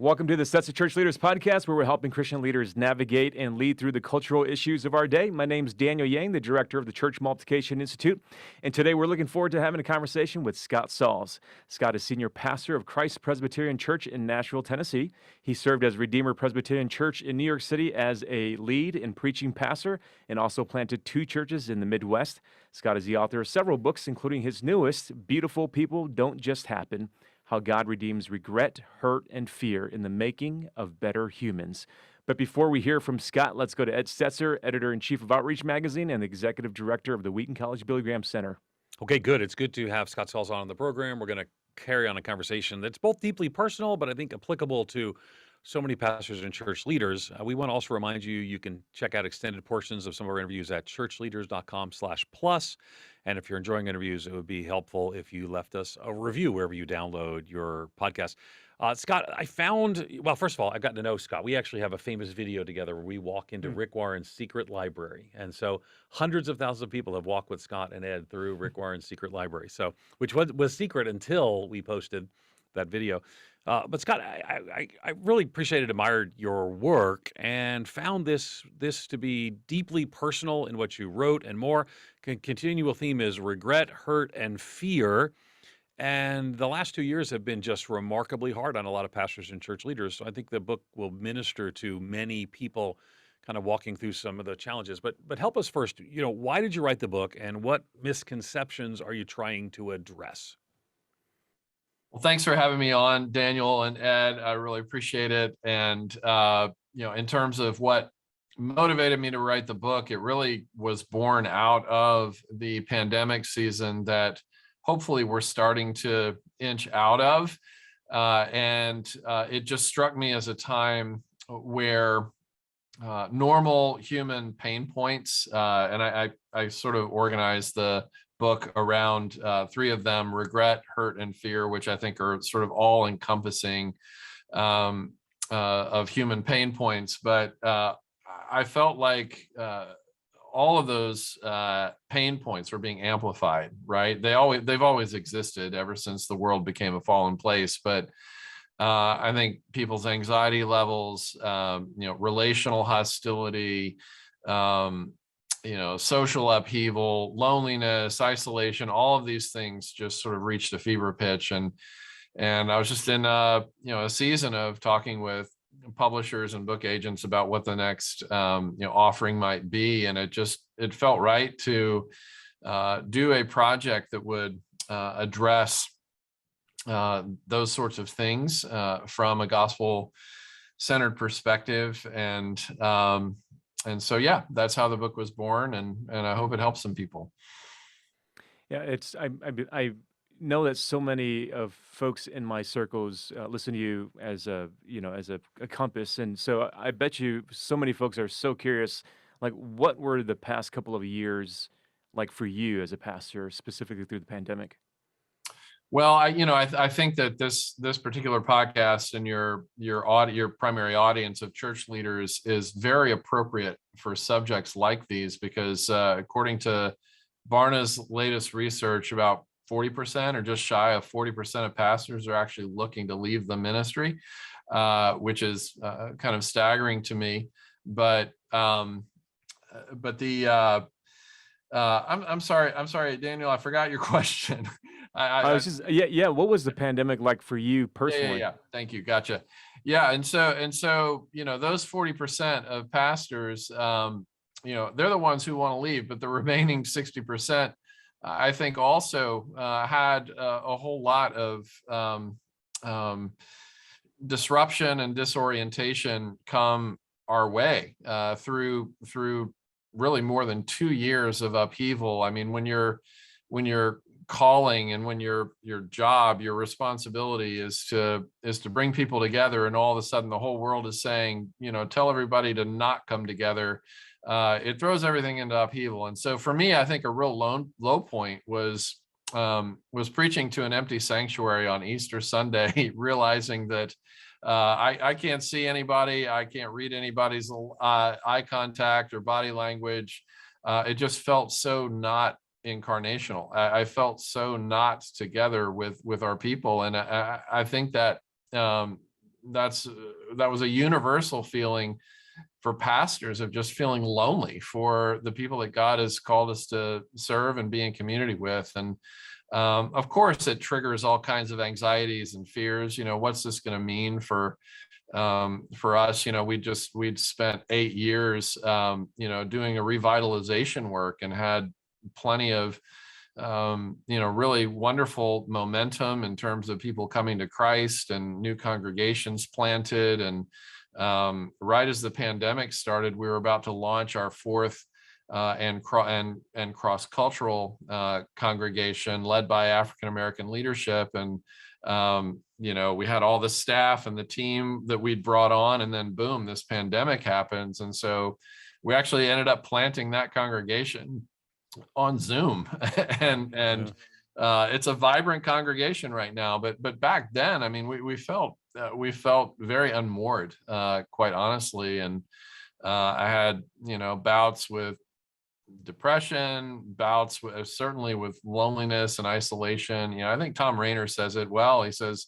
Welcome to the Stetzer ChurchLeaders Podcast, where we're helping Christian leaders navigate and lead through the cultural issues of our day. My name's Daniel Yang, the director of the Church Multiplication Institute, and today we're looking forward to having a conversation with Scott Sauls. Scott is senior pastor of Christ Presbyterian Church in Nashville, Tennessee. He served as Redeemer Presbyterian Church in New York City as a lead and preaching pastor, and also planted 2 churches in the Midwest. Scott is the author of several books, including his newest, Beautiful People Don't Just Happen: How God Redeems Regret, Hurt, and Fear in the Making of Better Humans. But before we hear from Scott, let's go to Ed Stetzer, editor-in-chief of Outreach Magazine and the executive director of the Wheaton College Billy Graham Center. Okay, good. It's good to have Scott Sauls on the program. We're going to carry on a conversation that's both deeply personal, but I think applicable to so many pastors and church leaders. We want to also remind you, you can check out extended portions of some of our interviews at ChurchLeaders.com/plus. And if you're enjoying interviews, it would be helpful if you left us a review wherever you download your podcast. Scott, I found, well, first of all, I've gotten to know Scott. We actually have a famous video together where we walk into Rick Warren's secret library. And so hundreds of thousands of people have walked with Scott and Ed through Rick Warren's secret library. So, which was secret until we posted that video. But Scott, I really appreciated, admired your work, and found this to be deeply personal in what you wrote and more. Continual theme is regret, hurt, and fear. And the last 2 years have been just remarkably hard on a lot of pastors and church leaders. So I think the book will minister to many people kind of walking through some of the challenges. But help us first, why did you write the book, and what misconceptions are you trying to address? Well, thanks for having me on, Daniel and Ed. I really appreciate it. And, in terms of what motivated me to write the book, it really was born out of the pandemic season that hopefully we're starting to inch out of. And it just struck me as a time where normal human pain points, and I sort of organized the book around 3 of them: regret, hurt, and fear, which I think are sort of all encompassing of human pain points. But I felt like all of those pain points were being amplified, right? They've always existed ever since the world became a fallen place. But I think people's anxiety levels, relational hostility, social upheaval, loneliness, isolation, all of these things just sort of reached a fever pitch. And I was just in a season of talking with publishers and book agents about what the next offering might be. And it felt right to do a project that would address those sorts of things from a gospel-centered perspective. And so, yeah, that's how the book was born, and I hope it helps some people. Yeah, I know that so many of folks in my circles listen to you as a compass, and so I bet you so many folks are so curious, like, what were the past couple of years like for you as a pastor, specifically through the pandemic? Well, I think that this particular podcast and your primary audience of church leaders is very appropriate for subjects like these, because according to Barna's latest research, about 40% or just shy of 40% of pastors are actually looking to leave the ministry, which is kind of staggering to me. But I'm sorry, Daniel, I forgot your question. What was the pandemic like for you personally? Yeah. Thank you. Gotcha. Yeah. And so, those 40% of pastors, they're the ones who want to leave, but the remaining 60%, I think, also had a whole lot of disruption and disorientation come our way through really more than 2 years of upheaval. I mean, when you're calling and when your job, your responsibility is to bring people together, and all of a sudden the whole world is saying, tell everybody to not come together, it throws everything into upheaval. And so for me, I think a real low point was preaching to an empty sanctuary on Easter Sunday, realizing that I can't see anybody, I can't read anybody's eye contact or body language. It just felt so not incarnational. I felt so not together with our people. And I think that that was a universal feeling for pastors of just feeling lonely for the people that God has called us to serve and be in community with. And of course, it triggers all kinds of anxieties and fears. What's this going to mean for us? We'd spent 8 years, doing a revitalization work and had plenty of, really wonderful momentum in terms of people coming to Christ and new congregations planted. And right as the pandemic started, we were about to launch our fourth and cross-cultural congregation led by African-American leadership. And, we had all the staff and the team that we'd brought on, and then boom, this pandemic happens. And so we actually ended up planting that congregation on Zoom and it's a vibrant congregation right now. But back then, I mean, we felt very unmoored, quite honestly. And I had, bouts with depression, bouts with, certainly with loneliness and isolation. I think Tom Rainer says it well. He says,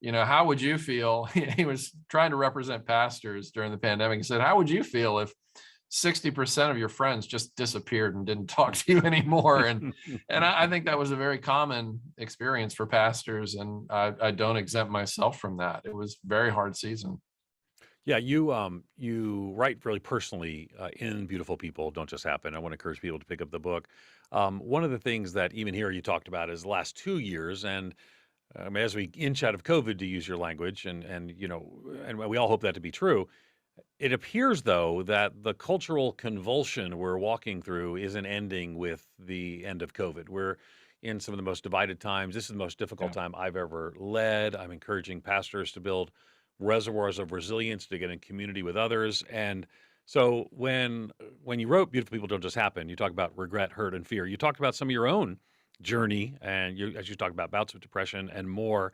how would you feel? He was trying to represent pastors during the pandemic. He said, how would you feel if 60% of your friends just disappeared and didn't talk to you anymore? And I think that was a very common experience for pastors, and I don't exempt myself from that. It was a very hard season. Yeah, you write really personally in Beautiful People Don't Just Happen. I want to encourage people to pick up the book. One of the things that even here you talked about is the last 2 years, and as we inch out of COVID, to use your language, and we all hope that to be true. It appears, though, that the cultural convulsion we're walking through isn't ending with the end of COVID. We're in some of the most divided times. This is the most difficult time I've ever led. I'm encouraging pastors to build reservoirs of resilience to get in community with others. And so when you wrote Beautiful People Don't Just Happen, you talk about regret, hurt, and fear. You talked about some of your own journey, and as you talk about bouts of depression and more.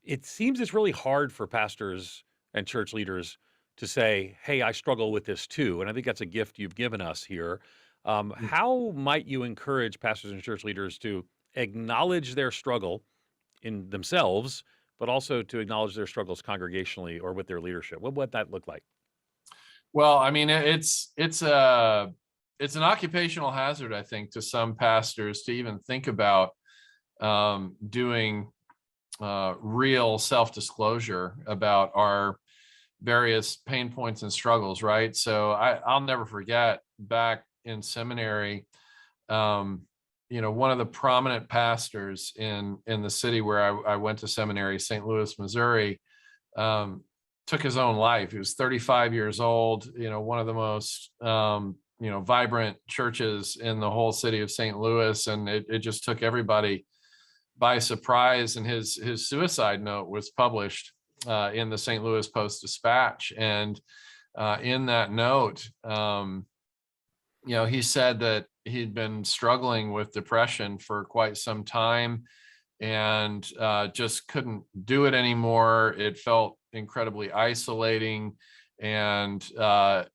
It seems it's really hard for pastors and church leaders to say, hey, I struggle with this too. And I think that's a gift you've given us here. How might you encourage pastors and church leaders to acknowledge their struggle in themselves, but also to acknowledge their struggles congregationally or with their leadership? What would that look like? Well, I mean, it's an occupational hazard, I think, to some pastors to even think about doing real self-disclosure about our various pain points and struggles, right? So I'll never forget back in seminary, one of the prominent pastors in the city where I went to seminary, St. Louis, Missouri, took his own life. He was 35 years old, one of the most, vibrant churches in the whole city of St. Louis. And it just took everybody by surprise. And his suicide note was published in the St. Louis Post-Dispatch. And in that note, he said that he'd been struggling with depression for quite some time and just couldn't do it anymore. It felt incredibly isolating. And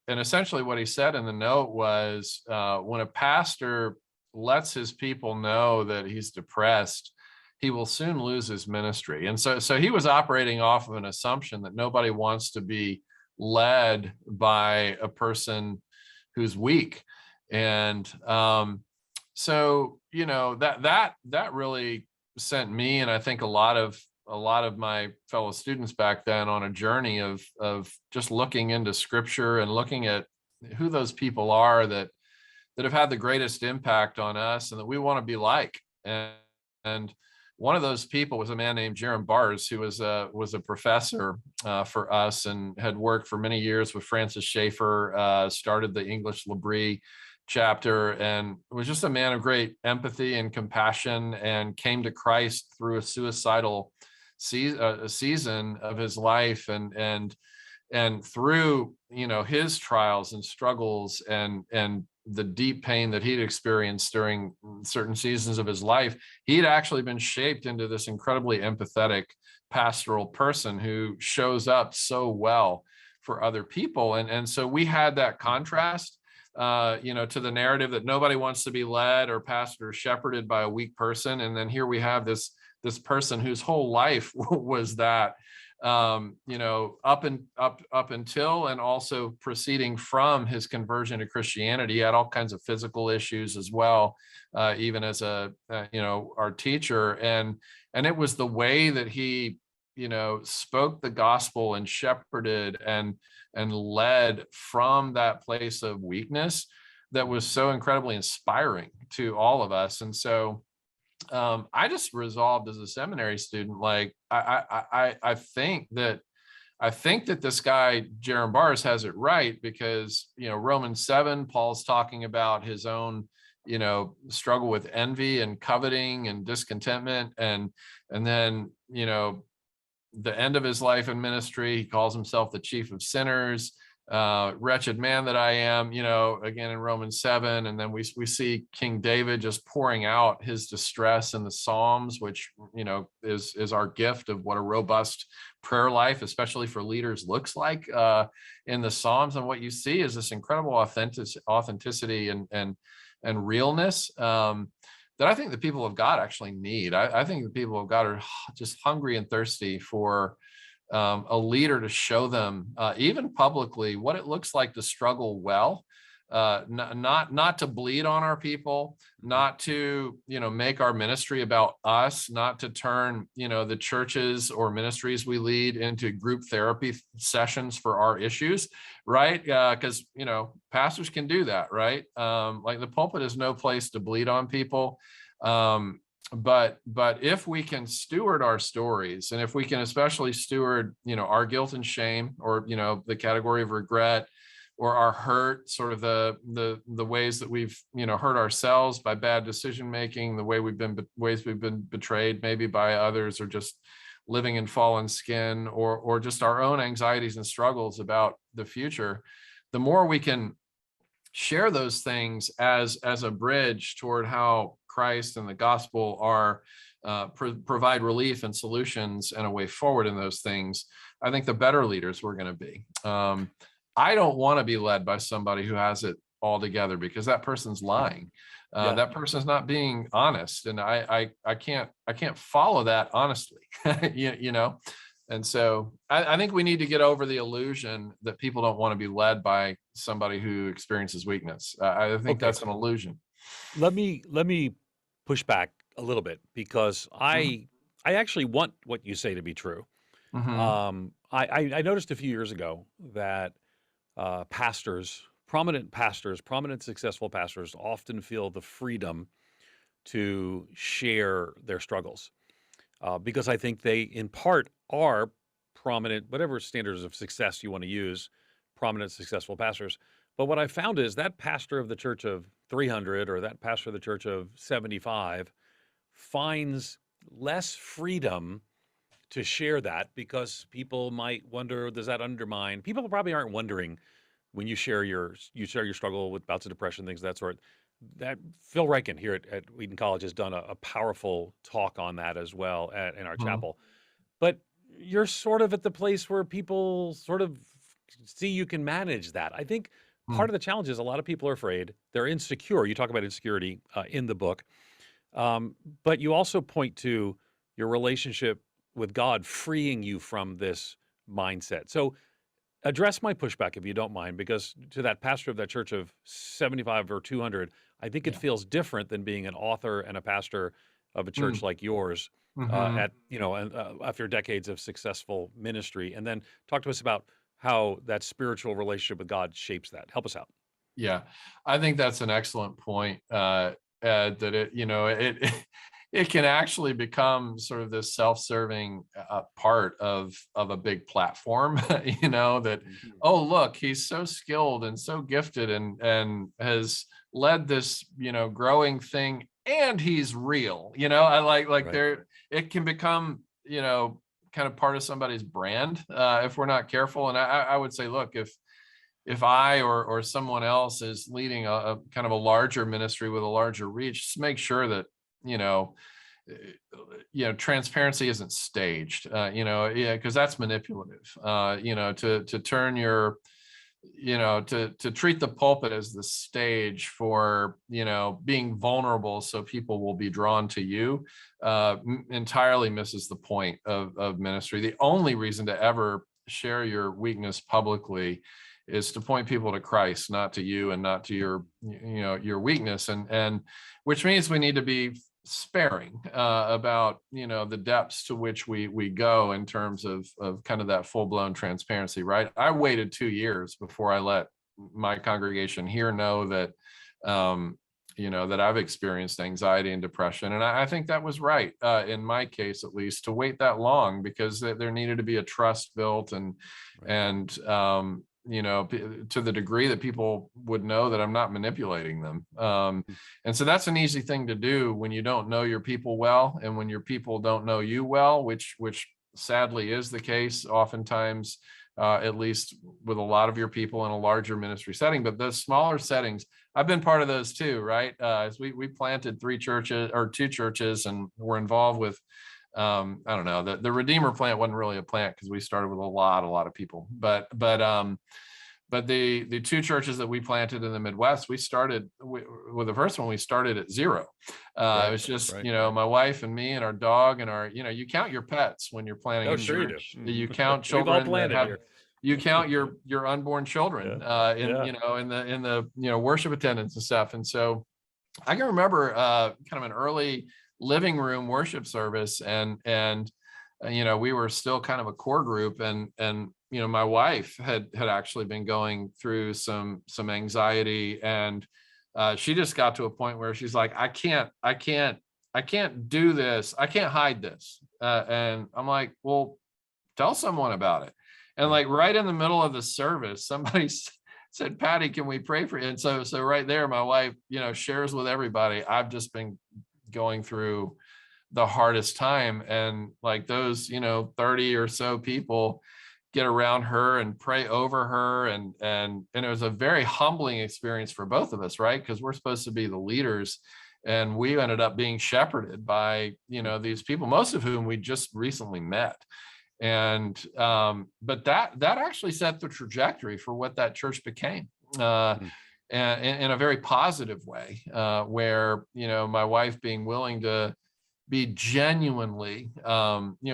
essentially what he said in the note was, when a pastor lets his people know that he's depressed, he will soon lose his ministry. And so he was operating off of an assumption that nobody wants to be led by a person who's weak. And so that really sent me, and I think a lot of my fellow students back then, on a journey of just looking into Scripture and looking at who those people are that have had the greatest impact on us and that we want to be like. And one of those people was a man named Jerram Barrs, who was a professor for us and had worked for many years with Francis Schaeffer, started the English L'Abri chapter, and was just a man of great empathy and compassion, and came to Christ through a suicidal season of his life, and through his trials and struggles and the deep pain that he'd experienced during certain seasons of his life, he'd actually been shaped into this incredibly empathetic pastoral person who shows up so well for other people. And so we had that contrast, to the narrative that nobody wants to be led or pastored or shepherded by a weak person. And then here we have this person whose whole life was that. up until and also proceeding from his conversion to Christianity. He had all kinds of physical issues as well, even as our teacher. And it was the way that he, spoke the gospel and shepherded and led from that place of weakness that was so incredibly inspiring to all of us. And so I just resolved as a seminary student, like I think that this guy Jerram Barrs has it right, because Romans 7, Paul's talking about his own struggle with envy and coveting and discontentment, and then the end of his life in ministry, he calls himself the chief of sinners. Wretched man that I am, again in Romans 7. And then we see King David just pouring out his distress in the Psalms, which, is our gift of what a robust prayer life, especially for leaders, looks like in the Psalms. And what you see is this incredible authenticity and realness that I think the people of God actually need. I think the people of God are just hungry and thirsty for a leader to show them, even publicly, what it looks like to struggle well, not to bleed on our people, not to make our ministry about us, not to turn the churches or ministries we lead into group therapy sessions for our issues, right? Because pastors can do that, right? Like the pulpit is no place to bleed on people. But if we can steward our stories, and if we can especially steward, our guilt and shame, or, the category of regret, or our hurt, sort of the ways that we've, hurt ourselves by bad decision making, the ways we've been betrayed maybe by others, or just living in fallen skin, or just our own anxieties and struggles about the future, the more we can share those things as a bridge toward how Christ and the gospel are provide relief and solutions and a way forward in those things, I think the better leaders we're going to be. I don't want to be led by somebody who has it all together, because that person's lying. That person's not being honest, and I can't follow that honestly. And so I think we need to get over the illusion that people don't want to be led by somebody who experiences weakness. I think that's an illusion. Let me push back a little bit, because I actually want what you say to be true. Mm-hmm. I noticed a few years ago that prominent successful pastors often feel the freedom to share their struggles, because I think they, in part, are prominent, whatever standards of success you want to use, prominent, successful pastors. But what I found is that pastor of the church of 300 or that pastor of the church of 75 finds less freedom to share that, because people might wonder, does that undermine? People probably aren't wondering when you share your struggle with bouts of depression, things of that sort. That Phil Reichen here at Wheaton College has done a powerful talk on that as well in our chapel. But you're sort of at the place where people sort of see you can manage that. I think part of the challenge is a lot of people are afraid. They're insecure. You talk about insecurity in the book. But you also point to your relationship with God freeing you from this mindset. So address my pushback, if you don't mind, because to that pastor of that church of 75 or 200, I think it feels different than being an author and a pastor of a church like yours after decades of successful ministry. And then talk to us about how that spiritual relationship with God shapes that. Help us out. Yeah, I think that's an excellent point, Ed, that it can actually become sort of this self-serving part of a big platform, that, oh, look, he's so skilled and so gifted and has led this, growing thing, and he's real, I like right. There, it can become, kind of part of somebody's brand if we're not careful. And I would say, look, if I or someone else is leading a kind of a larger ministry with a larger reach, just make sure that, transparency isn't staged, because that's manipulative, to turn your to treat the pulpit as the stage for, being vulnerable so people will be drawn to you, entirely misses the point of ministry. The only reason to ever share your weakness publicly is to point people to Christ, not to you and not to your weakness. And which means we need to be sparing about, the depths to which we go in terms of kind of that full-blown transparency, right? I waited 2 years before I let my congregation here know that, that I've experienced anxiety and depression. And I think that was right, in my case, at least, to wait that long, because there needed to be a trust built and to the degree that people would know that I'm not manipulating them. And so that's an easy thing to do when you don't know your people well, and when your people don't know you well, which sadly is the case oftentimes, at least with a lot of your people in a larger ministry setting. But those smaller settings, I've been part of those too, right? As we planted 2 churches, and we're involved with, I don't know, the Redeemer plant wasn't really a plant because we started with a lot of people, but the 2 churches that we planted in the Midwest, we started with the first one, we started at 0. It was just, my wife and me and our dog and our, you count your pets when you're planting a church. You count children that have, you count your unborn children in the worship attendance and stuff. And so I can remember kind of an early living room worship service, and we were still kind of a core group, and my wife had actually been going through some anxiety, and she just got to a point where she's like, I can't do this. I can't hide this. And I'm like, well, tell someone about it. And like right in the middle of the service, somebody said, Patty, can we pray for you? And so right there, my wife, shares with everybody, I've just been going through the hardest time. And like those, 30 or so people get around her and pray over her. And it was a very humbling experience for both of us, right? Because we're supposed to be the leaders, and we ended up being shepherded by, these people, most of whom we just recently met. And but that actually set the trajectory for what that church became, and in a very positive way, where my wife being willing to be genuinely,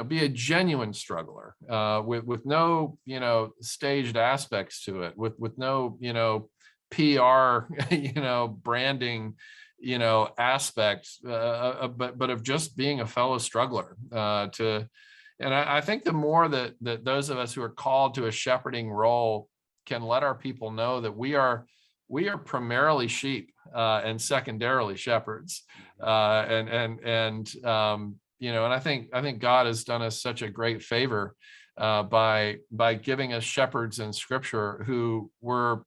be a genuine struggler, with no staged aspects to it, with no PR branding aspects, but of just being a fellow struggler, and I think the more that those of us who are called to a shepherding role can let our people know that we are primarily sheep, and secondarily shepherds, and I think God has done us such a great favor by giving us shepherds in Scripture who were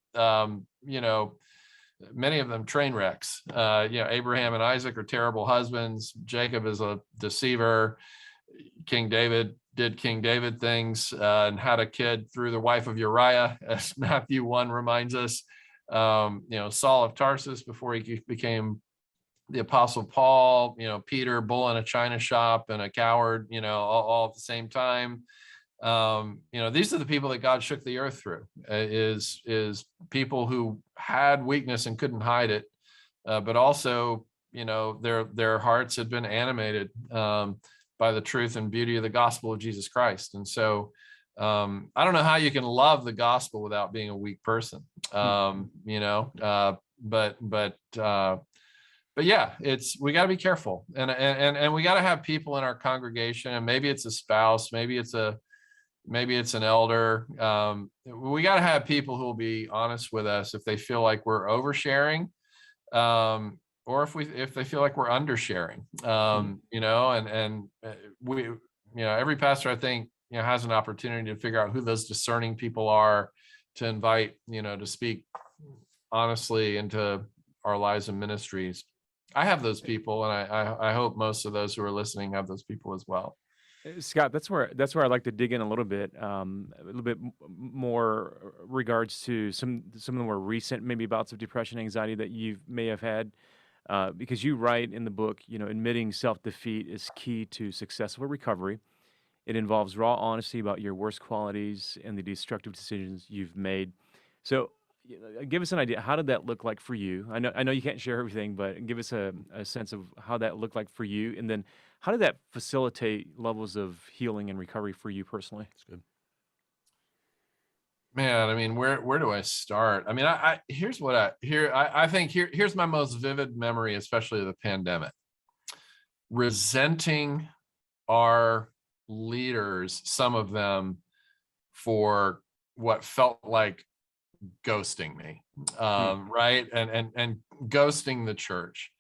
many of them train wrecks. Abraham and Isaac are terrible husbands. Jacob is a deceiver. King David did King David things, and had a kid through the wife of Uriah, as Matthew 1 reminds us. Saul of Tarsus before he became the Apostle Paul, Peter, bull in a china shop and a coward, all at the same time. These are the people that God shook the earth through, is people who had weakness and couldn't hide it, but also, their hearts had been animated by the truth and beauty of the gospel of Jesus Christ. And so I don't know how you can love the gospel without being a weak person, but yeah, we got to be careful, and we got to have people in our congregation, and maybe it's a spouse, maybe it's an elder. We got to have people who will be honest with us if they feel like we're oversharing, or if they feel like we're undersharing, and we, every pastor, I think, has an opportunity to figure out who those discerning people are to invite, to speak honestly into our lives and ministries. I have those people, and I hope most of those who are listening have those people as well. Scott, that's where I'd like to dig in a little bit more regards to some of the more recent maybe bouts of depression, anxiety that you may have had, because you write in the book, admitting self-defeat is key to successful recovery. It involves raw honesty about your worst qualities and the destructive decisions you've made. So give us an idea. How did that look like for you? I know you can't share everything, but give us a sense of how that looked like for you. And then how did that facilitate levels of healing and recovery for you personally? That's good. Man, I mean, where do I start? I mean, here's what I think here's my most vivid memory, especially of the pandemic. Resenting our leaders, some of them, for what felt like ghosting me, right? And ghosting the church,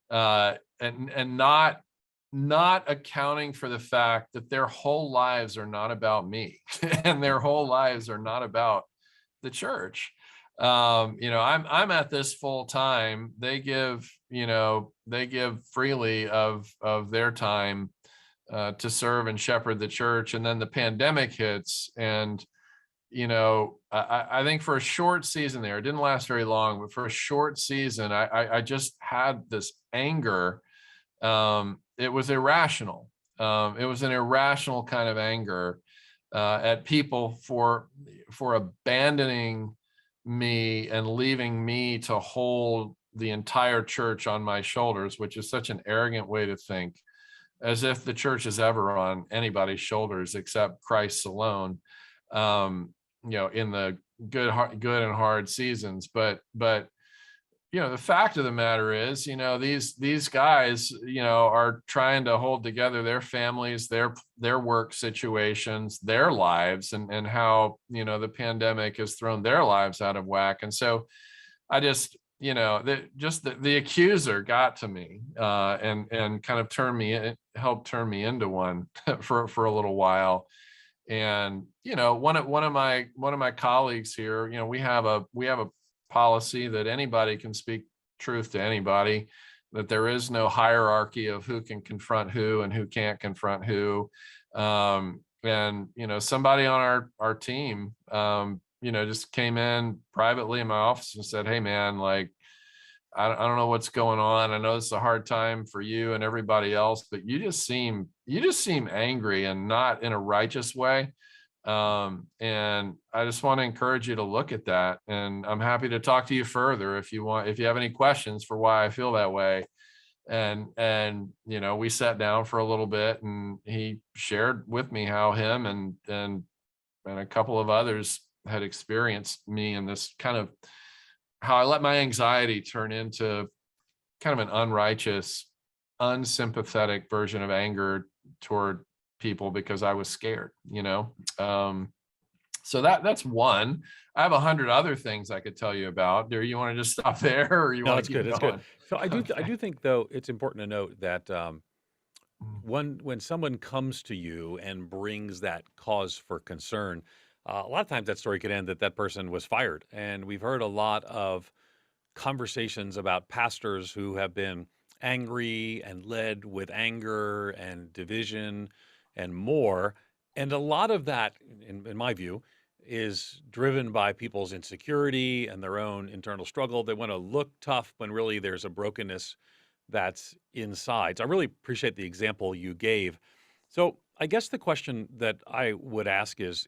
and not accounting for the fact that their whole lives are not about me and their whole lives are not about the church. I'm at this full time. They give freely of their time to serve and shepherd the church. And then the pandemic hits, and I think for a short season there, it didn't last very long, but for a short season, I just had this anger. It was irrational. It was an irrational kind of anger at people for abandoning me and leaving me to hold the entire church on my shoulders, which is such an arrogant way to think, as if the church is ever on anybody's shoulders except Christ's alone. In the good and hard seasons, but the fact of the matter is, these guys, are trying to hold together their families, their work situations, their lives, and how, the pandemic has thrown their lives out of whack. And so I just, the accuser got to me, and kind of helped turn me into one for a little while. And, one of my colleagues here, we have a policy that anybody can speak truth to anybody, that there is no hierarchy of who can confront who and who can't confront who. And, somebody on our team, just came in privately in my office and said, "Hey man, like, I don't know what's going on. I know it's a hard time for you and everybody else, but you just seem angry, and not in a righteous way. And I just want to encourage you to look at that. And I'm happy to talk to you further if you have any questions for why I feel that way." And we sat down for a little bit, and he shared with me how him and a couple of others had experienced me in this kind of, how I let my anxiety turn into kind of an unrighteous, unsympathetic version of anger toward people because I was scared, so that's one. I have 100 other things I could tell you about. Do you want to just stop there, or you No, want it's to keep good. It's going? good. So I do think, though, it's important to note that when someone comes to you and brings that cause for concern, a lot of times that story could end that person was fired. And we've heard a lot of conversations about pastors who have been angry and led with anger and division and more. And a lot of that, in my view, is driven by people's insecurity and their own internal struggle. They want to look tough when really there's a brokenness that's inside. So I really appreciate the example you gave. So I guess the question that I would ask is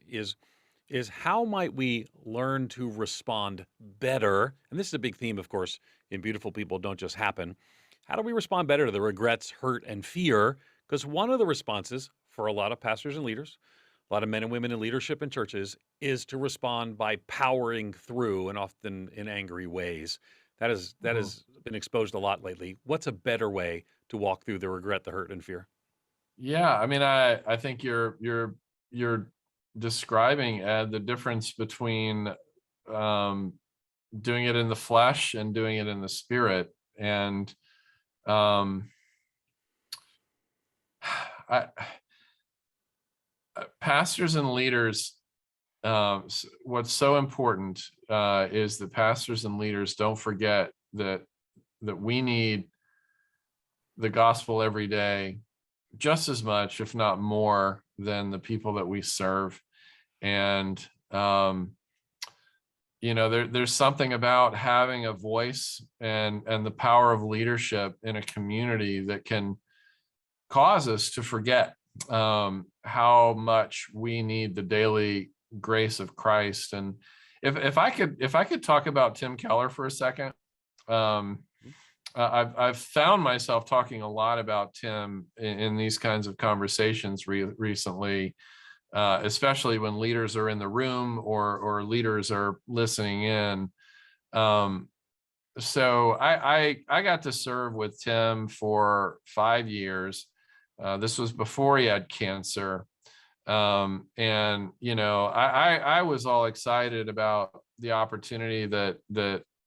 how might we learn to respond better? And this is a big theme, of course, in Beautiful People Don't Just Happen. How do we respond better to the regrets, hurt, and fear? Because one of the responses for a lot of pastors and leaders, a lot of men and women in leadership in churches, is to respond by powering through, and often in angry ways. That has been exposed a lot lately. What's a better way to walk through the regret, the hurt, and fear? Yeah, I mean, I think you're describing, Ed, the difference between doing it in the flesh and doing it in the spirit. And pastors and leaders, what's so important is that pastors and leaders don't forget that we need the gospel every day just as much, if not more, than the people that we serve. And there's something about having a voice and the power of leadership in a community that can cause us to forget how much we need the daily grace of Christ. And if I could talk about Tim Keller for a second. I've found myself talking a lot about Tim in these kinds of conversations recently, especially when leaders are in the room or leaders are listening in. So I got to serve with Tim for 5 years. This was before he had cancer. And, you know, I was all excited about the opportunity that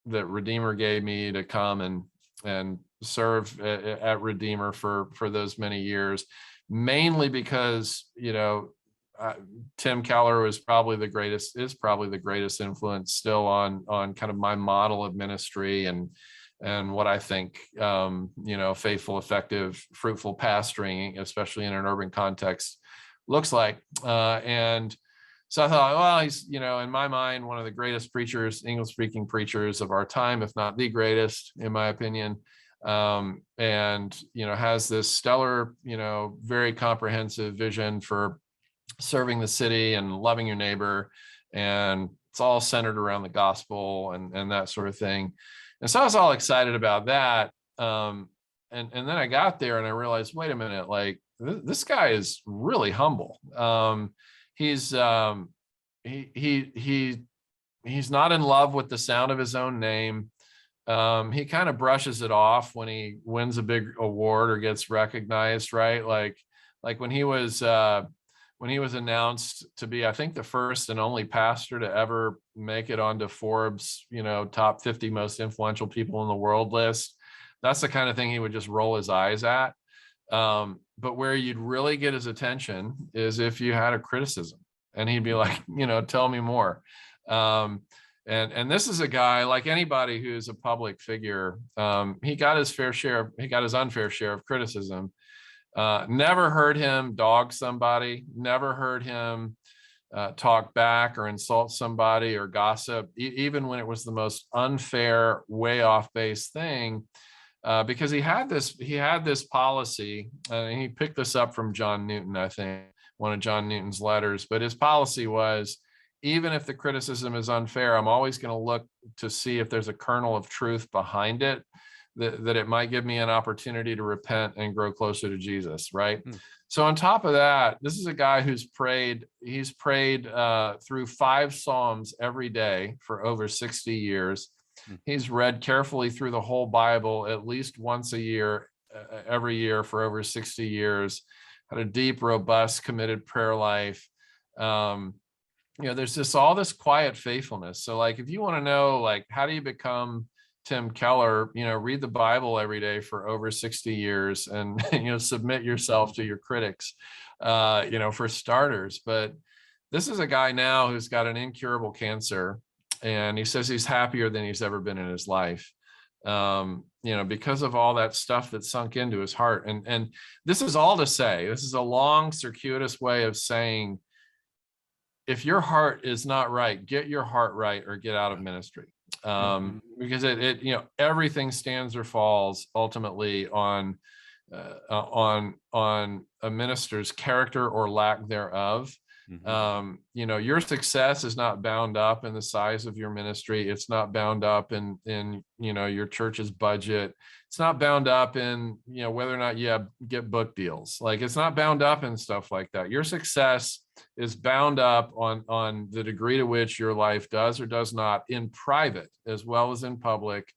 Redeemer gave me to come and serve at Redeemer for those many years, mainly because, you know, Tim Keller is probably the greatest influence still on kind of my model of ministry and what I think, you know, faithful, effective, fruitful pastoring, especially in an urban context, looks like. And so I thought, well, he's, you know, in my mind, one of the greatest preachers, English-speaking preachers of our time, if not the greatest, in my opinion. And, you know, has this stellar, you know, very comprehensive vision for serving the city and loving your neighbor. And it's all centered around the gospel and that sort of thing. And so I was all excited about that. And then I got there and I realized, wait a minute, like this guy is really humble. He's not in love with the sound of his own name. He kind of brushes it off when he wins a big award or gets recognized, right? Like when he was announced to be, I think, the first and only pastor to ever make it onto Forbes, you know, top 50 most influential people in the world list. That's the kind of thing he would just roll his eyes at. But where you'd really get his attention is if you had a criticism, and he'd be like, you know, tell me more. And this is a guy, like anybody who's a public figure, he got his unfair share of criticism. Never heard him dog somebody, never heard him talk back or insult somebody or gossip, even when it was the most unfair, way off base thing. Because he had this policy, and he picked this up from John Newton, I think, one of John Newton's letters. But his policy was, even if the criticism is unfair, I'm always going to look to see if there's a kernel of truth behind it, that it might give me an opportunity to repent and grow closer to Jesus, right? So on top of that, this is a guy who's prayed through 5 Psalms every day for over 60 years. He's read carefully through the whole Bible at least once a year, every year for over 60 years, had a deep, robust, committed prayer life. You know, there's just all this quiet faithfulness. So like, if you want to know, like, how do you become Tim Keller, you know, read the Bible every day for over 60 years and, you know, submit yourself to your critics, you know, for starters. But this is a guy now who's got an incurable cancer, and he says he's happier than he's ever been in his life, you know, because of all that stuff that sunk into his heart. And this is all to say, this is a long, circuitous way of saying, if your heart is not right, get your heart right or get out of ministry. Because it, you know, everything stands or falls ultimately on a minister's character or lack thereof. You know, your success is not bound up in the size of your ministry. It's not bound up in you know, your church's budget. It's not bound up in, you know, whether or not you get book deals. Like, it's not bound up in stuff like that. Your success is bound up on the degree to which your life does or does not, in private as well as in public,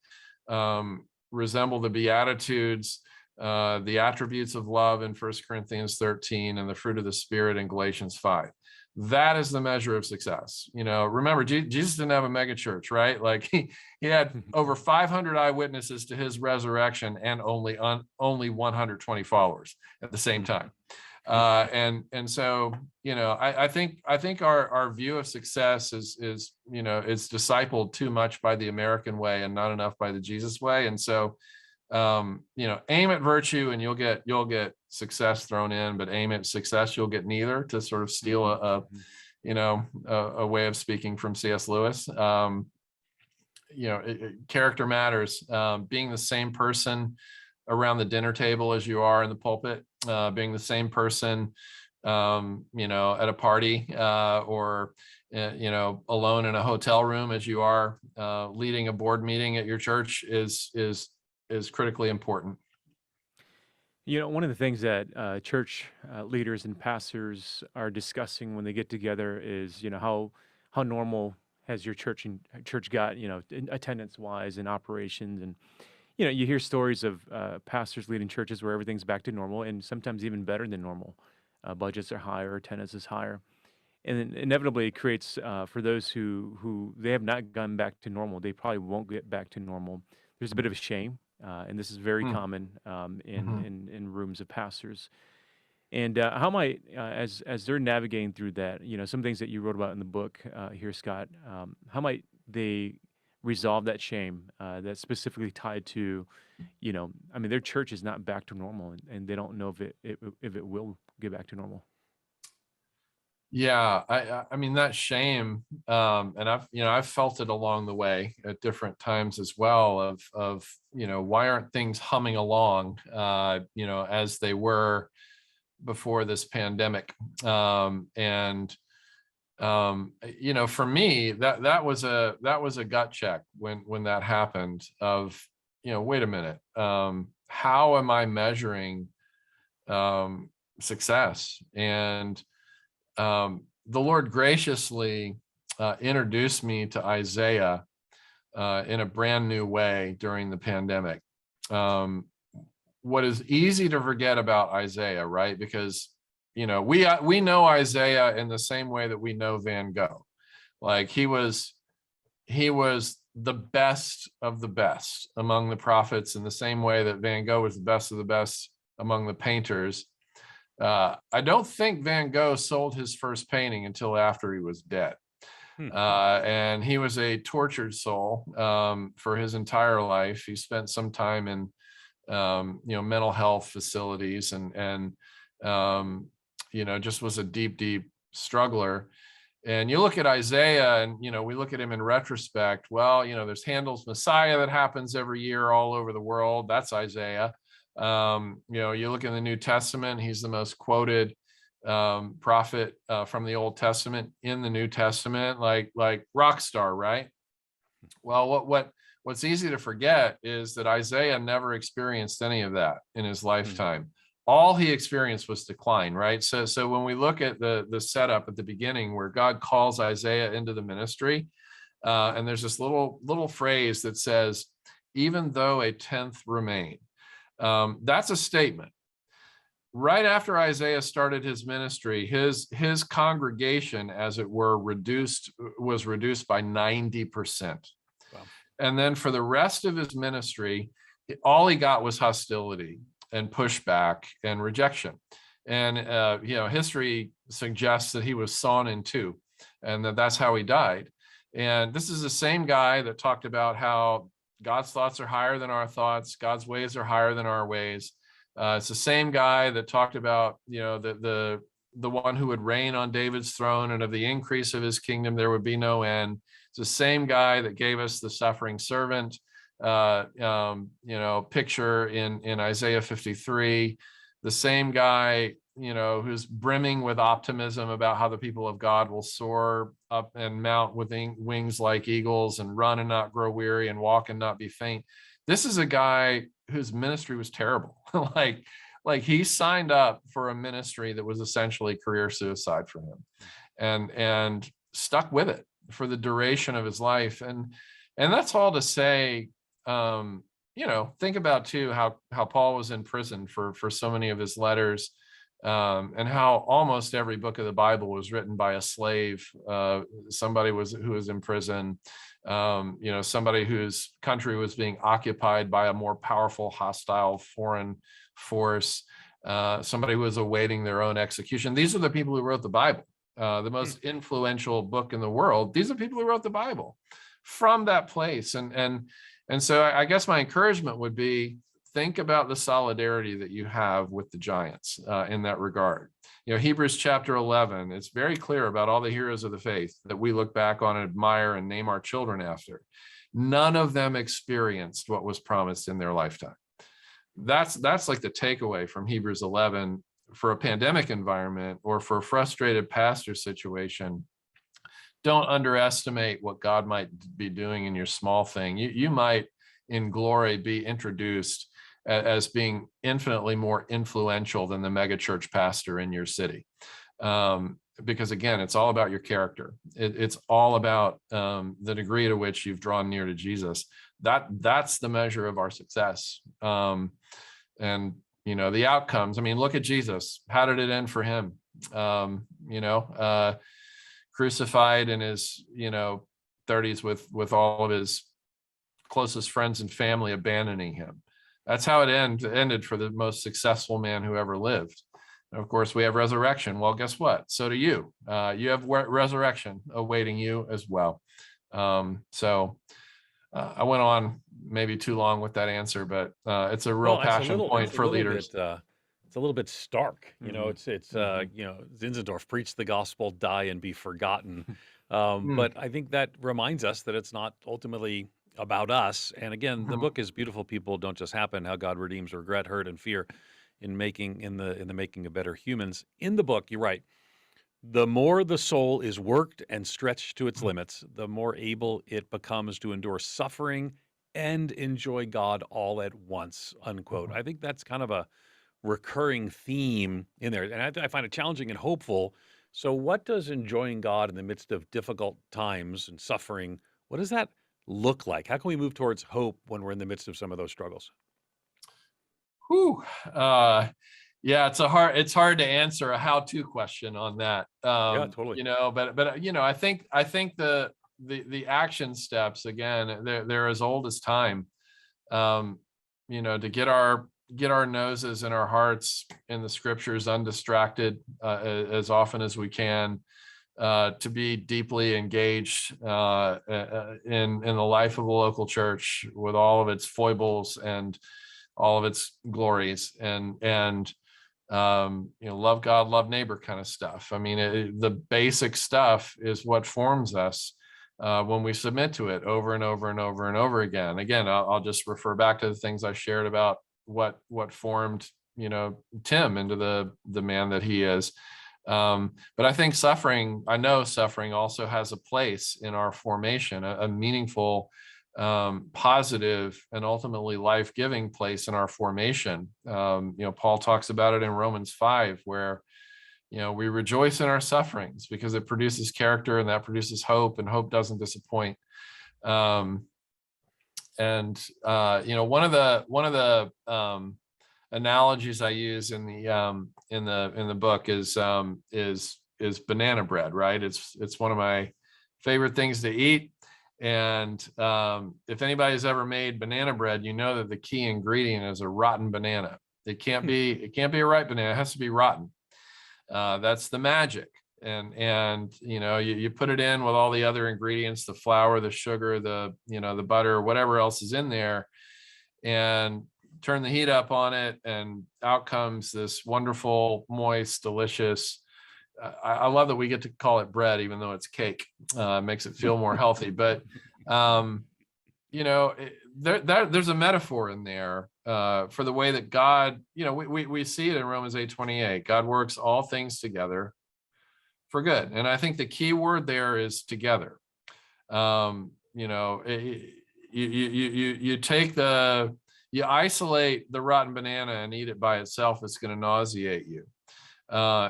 resemble the Beatitudes, the attributes of love in 1 Corinthians 13, and the fruit of the Spirit in Galatians 5. That is the measure of success. You know, remember, Jesus didn't have a mega church, right? Like he had over 500 eyewitnesses to his resurrection and only 120 followers at the same time. And so, you know, I think our view of success is, you know, it's discipled too much by the American way and not enough by the Jesus way. And so, you know, aim at virtue and you'll get success thrown in, but aim at success, you'll get neither, to sort of steal a way of speaking from C.S. Lewis. You know, character matters. Being the same person around the dinner table as you are in the pulpit, being the same person, you know, at a party, or, alone in a hotel room as you are leading a board meeting at your church is critically important. One of the things that church leaders and pastors are discussing when they get together is, how normal has your church got, attendance wise and operations, and you hear stories of pastors leading churches where everything's back to normal, and sometimes even better than normal. Budgets are higher, attendance is higher, and then inevitably it creates for those who they have not gone back to normal, they probably won't get back to normal. There's a bit of a shame, and this is very common in rooms of pastors. And how might, as they're navigating through that, some things that you wrote about in the book here, Scott, how might they resolve that shame that's specifically tied to, their church is not back to normal, and they don't know if it will get back to normal. Yeah, I mean that shame, and I've felt it along the way at different times as well. Of why aren't things humming along, as they were before this pandemic, and for me that was a gut check when that happened. Of wait a minute, how am I measuring success? And the Lord graciously introduced me to Isaiah in a brand new way during the pandemic. What is easy to forget about Isaiah, right? Because we know Isaiah in the same way that we know Van Gogh. Like he was the best of the best among the prophets, in the same way that Van Gogh was the best of the best among the painters. I don't think Van Gogh sold his first painting until after he was dead. And he was a tortured soul for his entire life. He spent some time in mental health facilities, and just was a deep struggler. And you look at Isaiah, and we look at him in retrospect. Well, there's Handel's Messiah that happens every year all over the world. That's Isaiah. You look in the New Testament, he's the most quoted prophet from the Old Testament in the New Testament, like rock star, right? Well, what's easy to forget is that Isaiah never experienced any of that in his lifetime. All he experienced was decline, right? So when we look at the setup at the beginning, where God calls Isaiah into the ministry, and there's this little phrase that says, "Even though a tenth remain." That's a statement. Right after Isaiah started his ministry, his congregation, as it were, was reduced by 90%. Wow. And then for the rest of his ministry, all he got was hostility and pushback and rejection. And history suggests that he was sawn in two, and that's how he died. And this is the same guy that talked about how God's thoughts are higher than our thoughts. God's ways are higher than our ways. It's the same guy that talked about, the one who would reign on David's throne, and of the increase of his kingdom there would be no end. It's the same guy that gave us the suffering servant picture in Isaiah 53. The same guy, who's brimming with optimism about how the people of God will soar up and mount with wings like eagles, and run and not grow weary, and walk and not be faint. This is a guy whose ministry was terrible. like he signed up for a ministry that was essentially career suicide for him, and stuck with it for the duration of his life. And that's all to say, think about too how Paul was in prison for so many of his letters, and how almost every book of the Bible was written by a slave, somebody who was in prison, somebody whose country was being occupied by a more powerful, hostile foreign force, somebody who was awaiting their own execution. These are the people who wrote the Bible, the most influential book in the world. These are people who wrote the Bible from that place. And so I guess my encouragement would be, think about the solidarity that you have with the giants in that regard. Hebrews chapter 11, it's very clear about all the heroes of the faith that we look back on and admire and name our children after. None of them experienced what was promised in their lifetime. That's like the takeaway from Hebrews 11 for a pandemic environment, or for a frustrated pastor situation. don't underestimate what God might be doing in your small thing. You might in glory be introduced as being infinitely more influential than the megachurch pastor in your city. Because again, it's all about your character. It's all about the degree to which you've drawn near to Jesus. That's the measure of our success. And the outcomes. I mean, look at Jesus. How did it end for him? Crucified in his 30s with all of his closest friends and family abandoning him. That's how it ended for the most successful man who ever lived. And of course, we have resurrection. Well, guess what? So do you. You have resurrection awaiting you as well. I went on maybe too long with that answer, but it's a real passion point for leaders. It's a little bit stark. Zinzendorf, preach the gospel, die and be forgotten. But I think that reminds us that it's not ultimately about us. And again, the book is Beautiful People Don't Just Happen, How God Redeems Regret, Hurt, and Fear in the making of better humans. In the book, you're right. The more the soul is worked and stretched to its limits, the more able it becomes to endure suffering and enjoy God all at once, unquote. I think that's kind of a recurring theme in there. And I find it challenging and hopeful. So what does enjoying God in the midst of difficult times and suffering, what does that look like? How can we move towards hope when we're in the midst of some of those struggles? Whew. Yeah, it's hard to answer a how-to question on that. Yeah, totally. But I think the action steps, again, they're as old as time. To get our noses and our hearts in the scriptures undistracted as often as we can, to be deeply engaged in the life of a local church with all of its foibles and all of its glories, and love God, love neighbor kind of stuff. I mean, the basic stuff is what forms us when we submit to it over and over and over and over again. Again, I'll just refer back to the things I shared about what formed Tim into the man that he is. But I think suffering also has a place in our formation, a meaningful, positive, and ultimately life-giving place in our formation. Paul talks about it in Romans 5, where we rejoice in our sufferings because it produces character, and that produces hope, and hope doesn't disappoint. One of the analogies I use in the book is banana bread, right? It's one of my favorite things to eat. And if anybody's ever made banana bread, you know that the key ingredient is a rotten banana. It can't be a ripe banana. It has to be rotten. That's the magic. And you put it in with all the other ingredients, the flour, the sugar, the butter, whatever else is in there, and turn the heat up on it, and out comes this wonderful, moist, delicious. I love that we get to call it bread, even though it's cake. It makes it feel more healthy. But there's a metaphor in there for the way that God, we see it in Romans 8:28. God works all things together for good, and I think the key word there is together. You isolate the rotten banana and eat it by itself, it's going to nauseate you.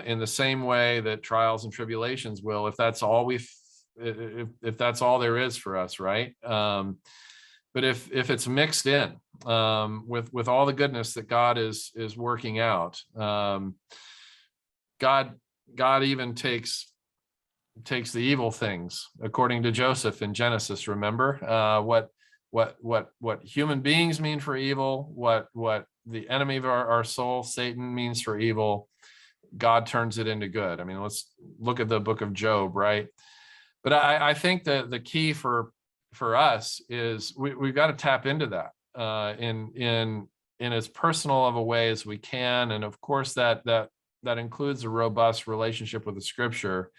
In the same way that trials and tribulations will, if that's all there is for us, right? But if it's mixed in with all the goodness that God is working out, God even takes the evil things, according to Joseph in Genesis. Remember what human beings mean for evil, what the enemy of our soul, Satan, means for evil. God turns it into good. I mean, let's look at the book of Job, right? But I think that the key for us is we've got to tap into that in as personal of a way as we can, and of course that includes a robust relationship with the Scripture.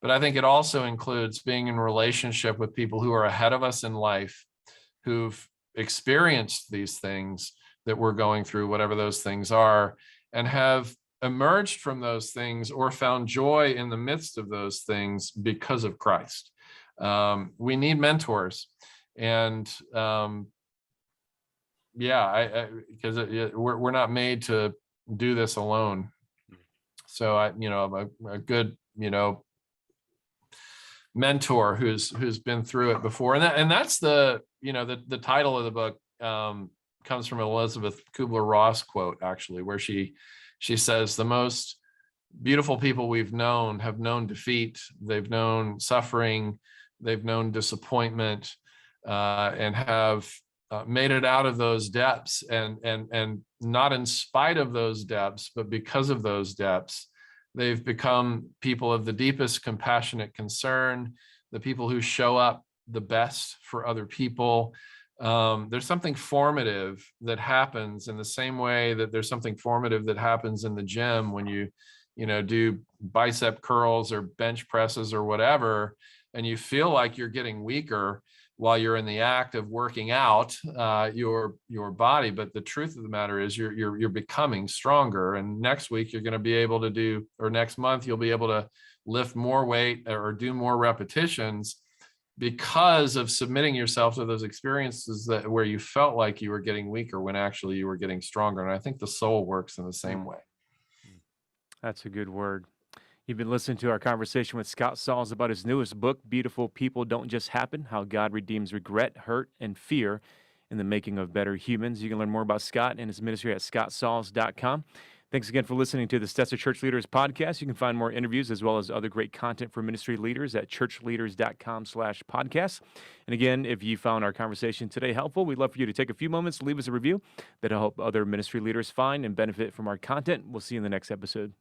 But I think it also includes being in relationship with people who are ahead of us in life, who've experienced these things that we're going through, whatever those things are, and have emerged from those things or found joy in the midst of those things because of Christ. We need mentors, and because we're not made to do this alone. So I'm a good, mentor who's been through it before, and that's the title of the book comes from Elizabeth Kubler-Ross quote, actually, where she says the most beautiful people we've known have known defeat, they've known suffering, they've known disappointment, and have made it out of those depths, and not in spite of those depths, but because of those depths, they've become people of the deepest compassionate concern, the people who show up the best for other people. There's something formative that happens in the same way that there's something formative that happens in the gym when you do bicep curls or bench presses or whatever, and you feel like you're getting weaker while you're in the act of working out your body. But the truth of the matter is you're becoming stronger. And next week you're going to be able to do, or next month you'll be able to lift more weight or do more repetitions because of submitting yourself to those experiences where you felt like you were getting weaker when actually you were getting stronger. And I think the soul works in the same way. That's a good word. You've been listening to our conversation with Scott Sauls about his newest book, Beautiful People Don't Just Happen, How God Redeems Regret, Hurt, and Fear in the Making of Better Humans. You can learn more about Scott and his ministry at ScottSauls.com. Thanks again for listening to the Stetzer Church Leaders Podcast. You can find more interviews as well as other great content for ministry leaders at ChurchLeaders.com/podcast. And again, if you found our conversation today helpful, we'd love for you to take a few moments to leave us a review that'll help other ministry leaders find and benefit from our content. We'll see you in the next episode.